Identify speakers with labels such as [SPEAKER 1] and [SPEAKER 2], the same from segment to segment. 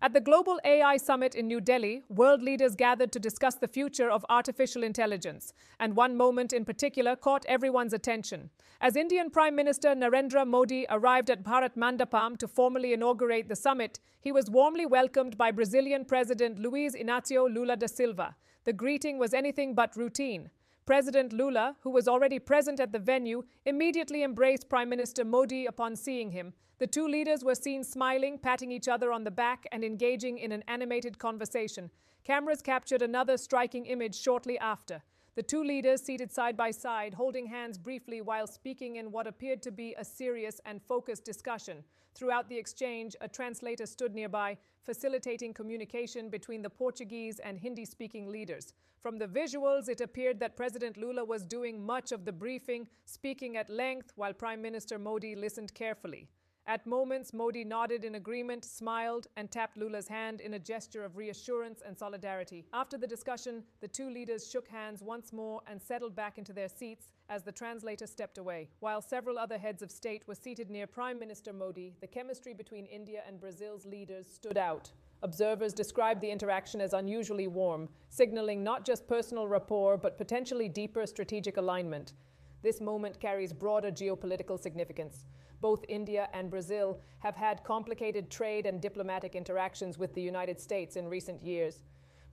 [SPEAKER 1] At the Global AI Summit in New Delhi, world leaders gathered to discuss the future of artificial intelligence, and one moment in particular caught everyone's attention. As Indian Prime Minister Narendra Modi arrived at Bharat Mandapam to formally inaugurate the summit, he was warmly welcomed by Brazilian President Luiz Inácio Lula da Silva. The greeting was anything but routine. President Lula, who was already present at the venue, immediately embraced Prime Minister Modi upon seeing him. The two leaders were seen smiling, patting each other on the back, and engaging in an animated conversation. Cameras captured another striking image shortly after. The two leaders seated side by side, holding hands briefly while speaking in what appeared to be a serious and focused discussion. Throughout the exchange, a translator stood nearby, facilitating communication between the Portuguese and Hindi-speaking leaders. From the visuals, it appeared that President Lula was doing much of the briefing, speaking at length, while Prime Minister Modi listened carefully. At moments, Modi nodded in agreement, smiled, and tapped Lula's hand in a gesture of reassurance and solidarity. After the discussion, the two leaders shook hands once more and settled back into their seats as the translator stepped away. While several other heads of state were seated near Prime Minister Modi, the chemistry between India and Brazil's leaders stood out. Observers described the interaction as unusually warm, signaling not just personal rapport but potentially deeper strategic alignment. This moment carries broader geopolitical significance. Both India and Brazil have had complicated trade and diplomatic interactions with the United States in recent years.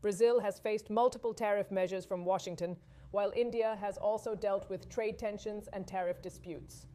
[SPEAKER 1] Brazil has faced multiple tariff measures from Washington, while India has also dealt with trade tensions and tariff disputes.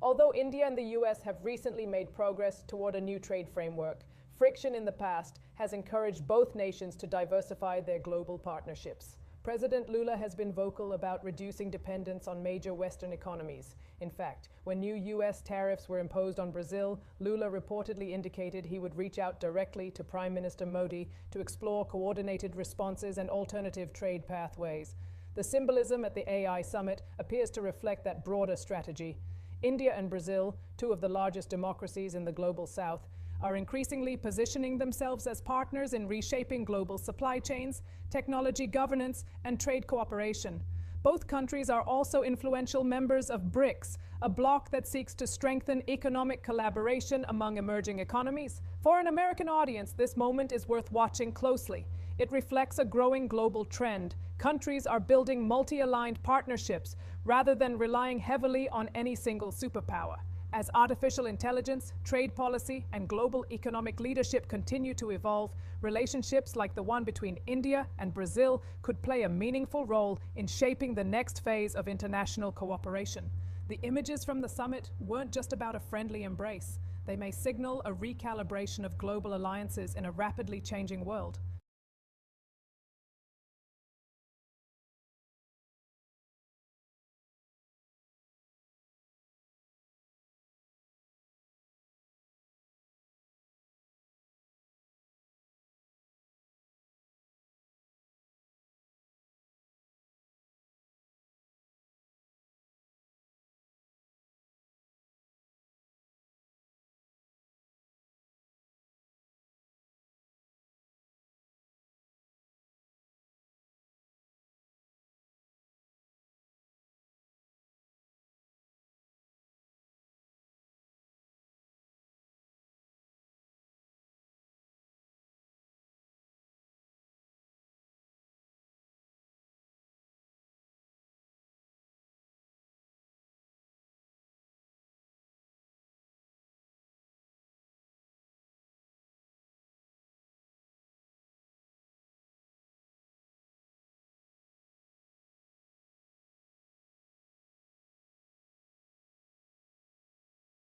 [SPEAKER 1] Although India and the US have recently made progress toward a new trade framework, friction in the past has encouraged both nations to diversify their global partnerships. President Lula has been vocal about reducing dependence on major Western economies. In fact, when new U.S. tariffs were imposed on Brazil, Lula reportedly indicated he would reach out directly to Prime Minister Modi to explore coordinated responses and alternative trade pathways. The symbolism at the AI summit appears to reflect that broader strategy. India and Brazil, two of the largest democracies in the global south, are increasingly positioning themselves as partners in reshaping global supply chains, technology governance, and trade cooperation. Both countries are also influential members of BRICS, a bloc that seeks to strengthen economic collaboration among emerging economies. For an American audience, this moment is worth watching closely. It reflects a growing global trend. Countries are building multi-aligned partnerships rather than relying heavily on any single superpower. As artificial intelligence, trade policy, and global economic leadership continue to evolve, relationships like the one between India and Brazil could play a meaningful role in shaping the next phase of international cooperation. The images from the summit weren't just about a friendly embrace. They may signal a recalibration of global alliances in a rapidly changing world.